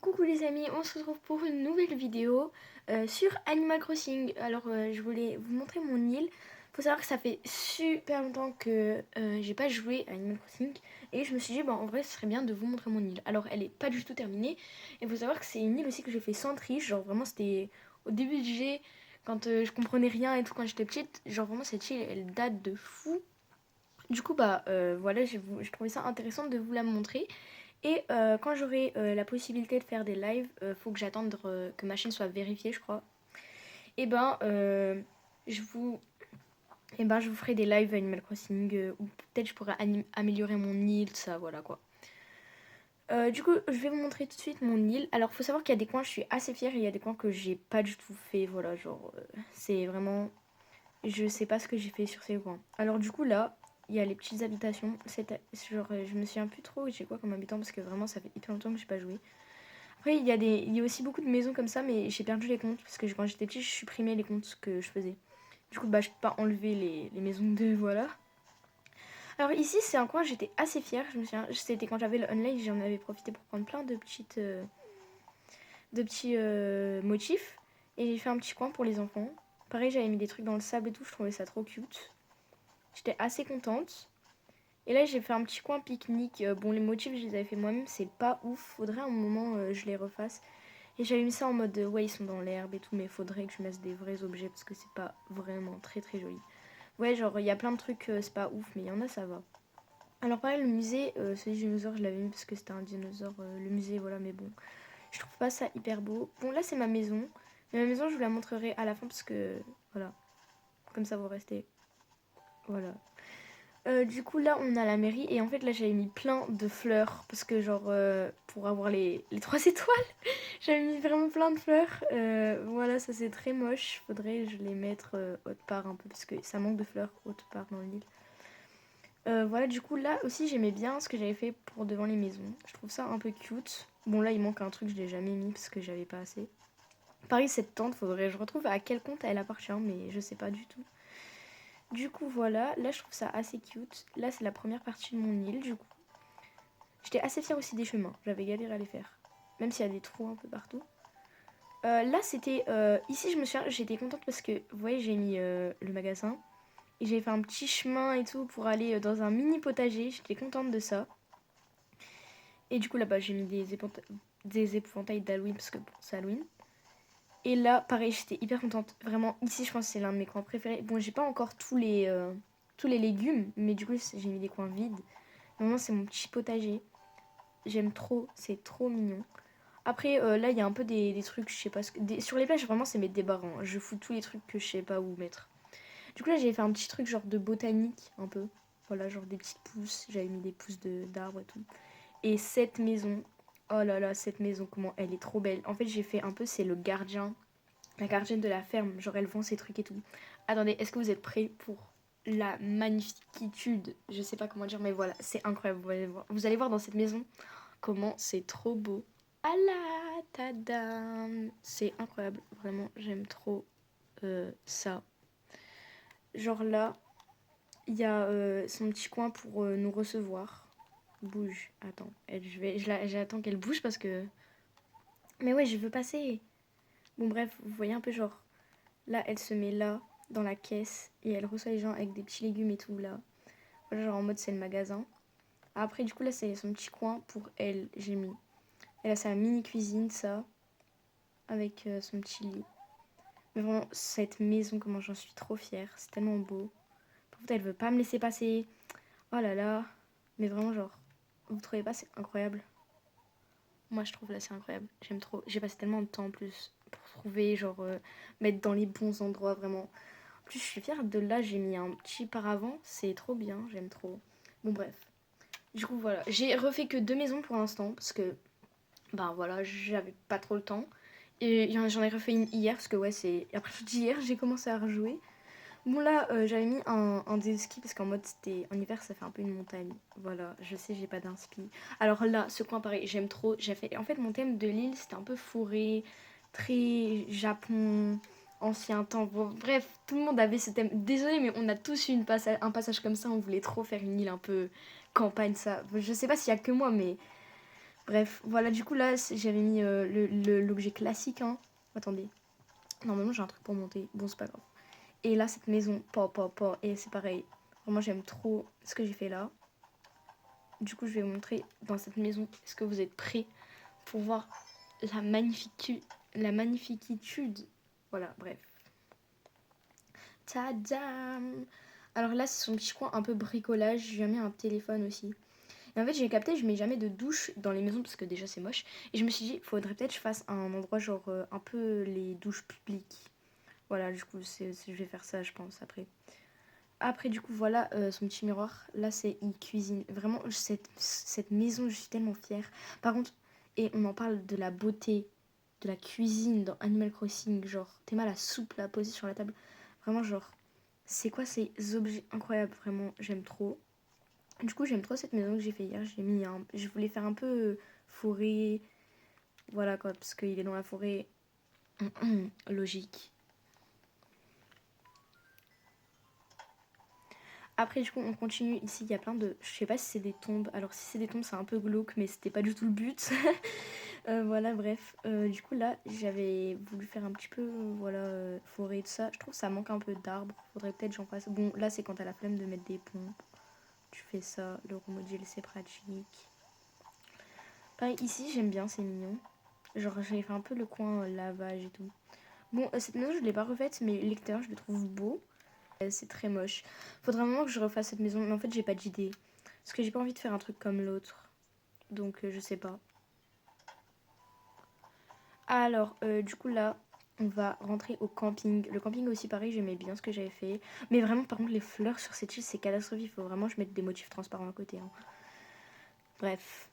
Coucou les amis, on se retrouve pour une nouvelle vidéo sur Animal Crossing. Alors je voulais vous montrer mon île. Faut savoir que ça fait super longtemps que j'ai pas joué à Animal Crossing et je me suis dit en vrai ce serait bien de vous montrer mon île. Alors elle est pas du tout terminée et faut savoir que c'est une île aussi que j'ai fait sans triche, genre vraiment c'était au début du jeu quand je comprenais rien et tout quand j'étais petite, genre vraiment cette île elle date de fou. Du coup voilà, j'ai trouvé ça intéressant de vous la montrer. Et quand j'aurai la possibilité de faire des lives, faut que j'attende que ma chaîne soit vérifiée, je crois. Et je vous, je vous ferai des lives Animal Crossing ou peut-être je pourrais améliorer mon île, ça, voilà quoi. Du coup, je vais vous montrer tout de suite mon île. Alors, faut savoir qu'il y a des coins, je suis assez fière, et il y a des coins que j'ai pas du tout fait. Voilà, genre, c'est vraiment, je sais pas ce que j'ai fait sur ces coins. Alors, du coup, là, il y a les petites habitations. Genre, je me souviens plus trop, j'ai quoi comme habitant parce que vraiment, ça fait hyper longtemps que j'ai pas joué. Après, il y a aussi beaucoup de maisons comme ça, mais j'ai perdu les comptes parce que quand j'étais petite, je supprimais les comptes que je faisais. Du coup, je peux pas enlever les maisons de voilà. Alors ici, c'est un coin, j'étais assez fière. Je me souviens, c'était quand j'avais le online, j'en avais profité pour prendre plein de petits motifs. Et j'ai fait un petit coin pour les enfants. Pareil, j'avais mis des trucs dans le sable et tout, je trouvais ça trop cute. J'étais assez contente. Et là, j'ai fait un petit coin pique-nique. Bon, les motifs, je les avais fait moi-même, c'est pas ouf. Faudrait un moment je les refasse. Et j'avais mis ça en mode ouais, ils sont dans l'herbe et tout, mais faudrait que je mette des vrais objets parce que c'est pas vraiment très très joli. Ouais, genre il y a plein de trucs, c'est pas ouf, mais il y en a, ça va. Alors, pareil, le musée, celui du dinosaure, je l'avais mis parce que c'était un dinosaure, le musée, voilà, mais bon, je trouve pas ça hyper beau. Bon, là, c'est ma maison, mais ma maison, je vous la montrerai à la fin parce que voilà, comme ça, vous restez. Voilà. Du coup, là, on a la mairie et en fait, là, j'avais mis plein de fleurs parce que, genre, pour avoir les 3 étoiles. J'avais mis vraiment plein de fleurs. Voilà, ça c'est très moche. Faudrait je les mettre autre part un peu parce que ça manque de fleurs autre part dans l'île. Voilà, du coup là aussi j'aimais bien ce que j'avais fait pour devant les maisons. Je trouve ça un peu cute. Bon là il manque un truc, je l'ai jamais mis parce que j'avais pas assez. Pareil cette tente, faudrait que je retrouve à quel compte elle appartient mais je sais pas du tout. Du coup voilà, là je trouve ça assez cute. Là c'est la première partie de mon île du coup. J'étais assez fière aussi des chemins, j'avais galéré à les faire. Même s'il y a des trous un peu partout. Là, c'était. Ici, je me suis. J'étais contente parce que, vous voyez, j'ai mis le magasin. Et j'ai fait un petit chemin et tout pour aller dans un mini potager. J'étais contente de ça. Et du coup, là-bas, j'ai mis des épouvantails d'Halloween parce que bon, c'est Halloween. Et là, pareil, j'étais hyper contente. Vraiment, ici, je pense que c'est l'un de mes coins préférés. Bon, j'ai pas encore tous les légumes, mais du coup, j'ai mis des coins vides. Vraiment, c'est mon petit potager. J'aime trop, c'est trop mignon. Après, là, il y a un peu des trucs, je sais pas ce que. Sur les plages, vraiment, c'est mes débarrants. Je fous tous les trucs que je sais pas où mettre. Du coup, là, j'ai fait un petit truc genre de botanique, un peu. Voilà, genre des petites pousses. J'avais mis des pousses d'arbres et tout. Et cette maison, oh là là, cette maison, comment elle est trop belle. En fait, j'ai fait un peu, c'est le gardien, la gardienne de la ferme. Genre, elle vend ses trucs et tout. Attendez, est-ce que vous êtes prêts pour la magnificitude? Je sais pas comment dire, mais voilà, c'est incroyable. Vous allez voir dans cette maison comment c'est trop beau. Ah là, tadam! C'est incroyable, vraiment, j'aime trop ça. Genre là, il y a son petit coin pour nous recevoir. Bouge, attends, j'attends qu'elle bouge parce que... Mais ouais, je veux passer. Bon bref, vous voyez un peu genre, là, elle se met là, dans la caisse, et elle reçoit les gens avec des petits légumes et tout là. Voilà, genre en mode c'est le magasin. Après, du coup, là, c'est son petit coin pour elle, j'ai mis. Elle a sa mini cuisine, ça, avec son petit lit. Mais vraiment, cette maison, comment j'en suis trop fière. C'est tellement beau. Par contre, elle veut pas me laisser passer. Oh là là. Mais vraiment, genre, vous trouvez pas c'est incroyable? Moi, je trouve là, c'est incroyable. J'aime trop. J'ai passé tellement de temps en plus pour trouver, genre, mettre dans les bons endroits, vraiment. En plus, je suis fière de là, j'ai mis un petit paravent. C'est trop bien, j'aime trop. Bon, bref. Du coup, voilà. J'ai refait que 2 maisons pour l'instant parce que, ben voilà, j'avais pas trop le temps. Et j'en ai refait une hier parce que, ouais, c'est. Après, hier, j'ai commencé à rejouer. Bon là, j'avais mis un des skis parce qu'en mode c'était en hiver ça fait un peu une montagne. Voilà, je sais j'ai pas d'inspi. Alors là, ce coin pareil, j'aime trop. J'ai fait en fait mon thème de l'île, c'était un peu forêt, très Japon, ancien temps. Bon, bref, tout le monde avait ce thème. Désolée mais on a tous eu un passage comme ça, on voulait trop faire une île un peu campagne ça. Je sais pas s'il y a que moi mais Bref, voilà, du coup là j'avais mis l'objet classique, hein. Attendez, normalement j'ai un truc pour monter, bon c'est pas grave. Et là cette maison, et c'est pareil. Vraiment j'aime trop ce que j'ai fait là. Du coup je vais vous montrer dans cette maison. Est-ce que vous êtes prêts pour voir la magnificitude. Voilà, bref. Tadam! Alors là c'est son petit coin un peu bricolage, j'ai mis un téléphone aussi. Et en fait, j'ai capté, je mets jamais de douche dans les maisons parce que déjà c'est moche. Et je me suis dit, faudrait peut-être que je fasse un endroit genre un peu les douches publiques. Voilà, du coup, je vais faire ça, je pense, après. Après, du coup, voilà son petit miroir. Là, c'est une cuisine. Vraiment, cette maison, je suis tellement fière. Par contre, et on en parle de la beauté de la cuisine dans Animal Crossing. Genre, t'es mal la soupe là, posée sur la table. Vraiment, genre, c'est quoi ces objets incroyables? Vraiment, j'aime trop. Du coup, j'aime trop cette maison que j'ai fait hier. Je voulais faire un peu forêt. Voilà quoi, parce qu'il est dans la forêt. Logique. Après, du coup, on continue. Ici, il y a plein de. Je sais pas si c'est des tombes. Alors, si c'est des tombes, c'est un peu glauque, mais c'était pas du tout le but. Voilà, bref. Du coup, là, j'avais voulu faire un petit peu, voilà, forêt et tout ça. Je trouve que ça manque un peu d'arbres. Faudrait peut-être que j'en fasse. Bon, là, c'est quand t'as la flemme de mettre des pompes. Tu fais ça. Le remodule, c'est pratique. Pareil, ici, j'aime bien, c'est mignon. Genre, j'ai fait un peu le coin lavage et tout. Bon, cette maison, je l'ai pas refaite, mais l'extérieur, je le trouve beau. C'est très moche. Faudrait vraiment que je refasse cette maison, mais en fait, j'ai pas d'idée. Parce que j'ai pas envie de faire un truc comme l'autre. Donc, je sais pas. Alors, du coup, là, on va rentrer au camping. Le camping aussi, pareil, j'aimais bien ce que j'avais fait. Mais vraiment, par contre, les fleurs sur cette île, c'est catastrophique. Il faut vraiment que je mette des motifs transparents à côté, hein. Bref.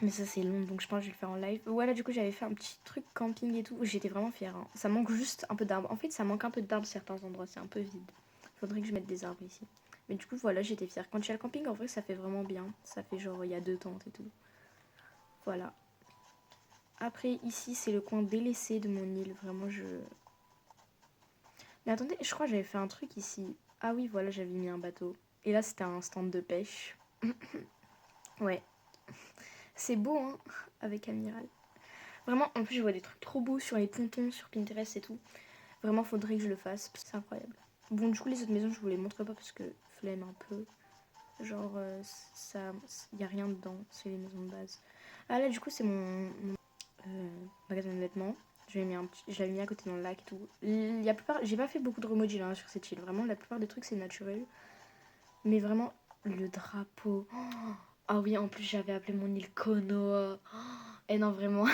Mais ça c'est long donc je pense que je vais le faire en live. Voilà du coup j'avais fait un petit truc camping et tout. J'étais vraiment fière, hein. Ça manque juste un peu d'arbres. En fait ça manque un peu d'arbres certains endroits. C'est un peu vide. Faudrait que je mette des arbres ici. Mais du coup voilà j'étais fière. Quand il y a le camping en vrai ça fait vraiment bien. Ça fait genre il y a 2 tentes et tout. Voilà. Après ici c'est le coin délaissé de mon île. Vraiment je... Mais attendez je crois que j'avais fait un truc ici. Ah oui voilà j'avais mis un bateau. Et là c'était un stand de pêche. Ouais. C'est beau hein avec Amiral. Vraiment, en plus, je vois des trucs trop beaux sur les pontons, sur Pinterest et tout. Vraiment, faudrait que je le fasse, parce que c'est incroyable. Bon, du coup, les autres maisons, je vous les montre pas parce que flemme un peu. Genre, ça, y a rien dedans, c'est les maisons de base. Ah là, du coup, c'est mon magasin de vêtements. Je l'avais mis à côté dans le lac et tout. J'ai pas fait beaucoup de remodule hein, sur cette île. Vraiment, la plupart des trucs, c'est naturel. Mais vraiment, le drapeau. Ah oui, en plus, j'avais appelé mon île Konoha. Et non, vraiment.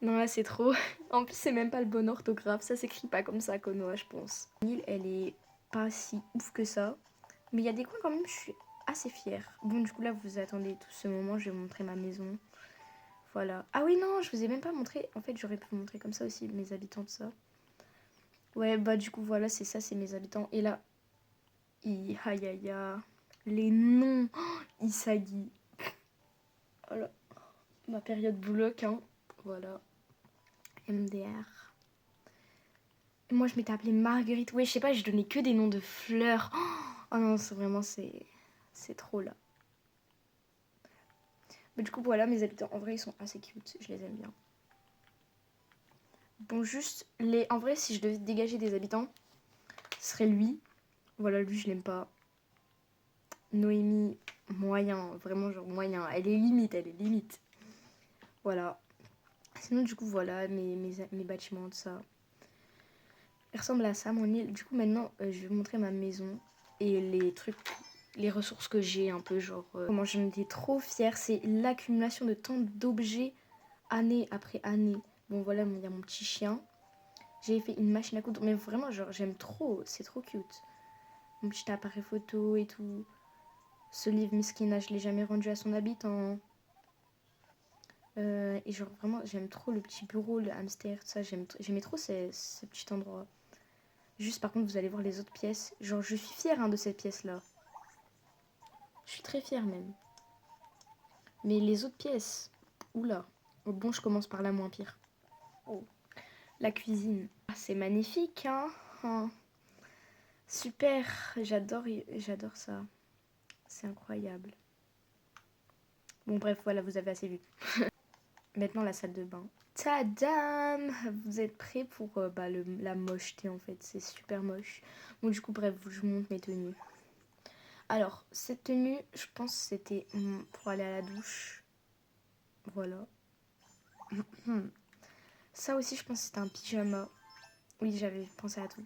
Non, là, c'est trop. En plus, c'est même pas le bon orthographe. Ça s'écrit pas comme ça, Konoha, je pense. L'île, elle est pas si ouf que ça. Mais il y a des coins quand même, je suis assez fière. Bon, du coup, là, vous attendez tout ce moment. Je vais vous montrer ma maison. Voilà. Ah oui, non, je vous ai même pas montré. En fait, j'aurais pu vous montrer comme ça aussi mes habitants de ça. Ouais, bah, du coup, voilà, c'est ça, c'est mes habitants. Et là, Ihayaya. Les noms. Oh, Isagi. Voilà. Ma période bouloc, hein. Voilà. MDR. Moi, je m'étais appelée Marguerite. Ouais, je sais pas, je donnais que des noms de fleurs. Oh non, c'est vraiment, c'est trop là. Mais du coup, voilà, mes habitants, en vrai, ils sont assez cute. Je les aime bien. Bon, juste, en vrai, si je devais dégager des habitants, ce serait lui. Voilà, lui, je l'aime pas. Noémie, moyen. Vraiment, genre, moyen. Elle est limite, elle est limite. Voilà. Sinon, du coup, voilà, mes bâtiments, tout ça. Il ressemble à ça, mon île. Du coup, maintenant, je vais vous montrer ma maison et les trucs, les ressources que j'ai un peu, genre... Comment j'en étais trop fière, c'est l'accumulation de tant d'objets, année après année. Bon, voilà, il y a mon petit chien. J'ai fait une machine à coudre, mais vraiment, genre, j'aime trop, c'est trop cute. Mon petit appareil photo et tout. Ce livre Miskina, je l'ai jamais rendu à son habitant. Et genre, vraiment, j'aime trop le petit bureau, le hamster, tout ça. J'aimais trop ce petit endroit. Juste par contre, vous allez voir les autres pièces. Genre, je suis fière hein, de cette pièce-là. Je suis très fière même. Mais les autres pièces, oula. Oh, bon, je commence par la moins pire. Oh, la cuisine. Ah, c'est magnifique, hein. Oh, super, j'adore ça. C'est incroyable. Bon bref, voilà, vous avez assez vu. Maintenant la salle de bain. Tadam! Vous êtes prêts pour la mocheté en fait, c'est super moche. Bon du coup bref, je vous montre mes tenues. Alors, cette tenue, je pense que c'était pour aller à la douche. Voilà. Ça aussi, je pense que c'était un pyjama. Oui, j'avais pensé à tout.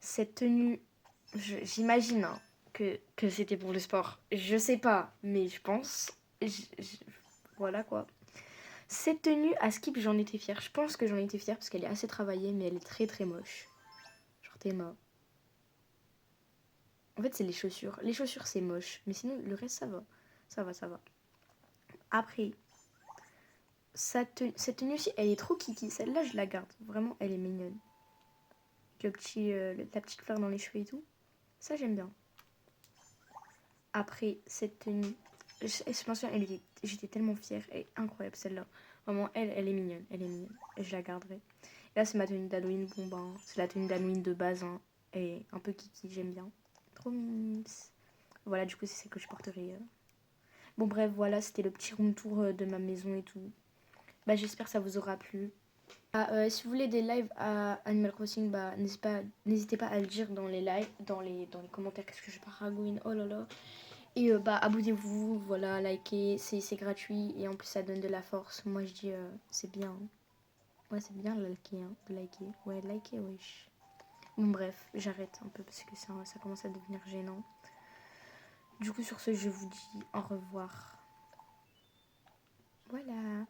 Cette tenue, j'imagine hein, que c'était pour le sport. Je sais pas, mais je pense. Voilà quoi. Cette tenue à skip, j'en étais fière. Je pense que j'en étais fière parce qu'elle est assez travaillée, mais elle est très très moche. Genre Théma. En fait, c'est les chaussures. Les chaussures, c'est moche. Mais sinon, le reste, ça va. Ça va, ça va. Après, cette tenue-ci, elle est trop kiki. Celle-là, je la garde. Vraiment, elle est mignonne. La petite fleur dans les cheveux et tout. Ça, j'aime bien. Après, cette tenue. Je pense que j'étais tellement fière. Elle est incroyable, celle-là. Vraiment, elle est mignonne. Elle est mignonne. Et je la garderai. Et là, c'est ma tenue d'Halloween. Bon, ben, c'est la tenue d'Halloween de base. Hein. Elle est un peu kiki, j'aime bien. Trop mimes. Voilà, du coup, c'est celle que je porterai. Bon, bref, voilà, c'était le petit room tour de ma maison et tout. Bah, j'espère que ça vous aura plu. Si vous voulez des lives à Animal Crossing, bah, n'hésitez pas à le dire dans les lives, dans les commentaires. Qu'est-ce que je paragouine, oh là là. Et bah, abonnez-vous, voilà, likez, c'est gratuit et en plus ça donne de la force. Moi je dis, c'est bien. Hein. Ouais, c'est bien de liker, hein, de liker. Ouais, liker, wesh. Bon, bref, j'arrête un peu parce que ça commence à devenir gênant. Du coup, sur ce, je vous dis au revoir. Voilà.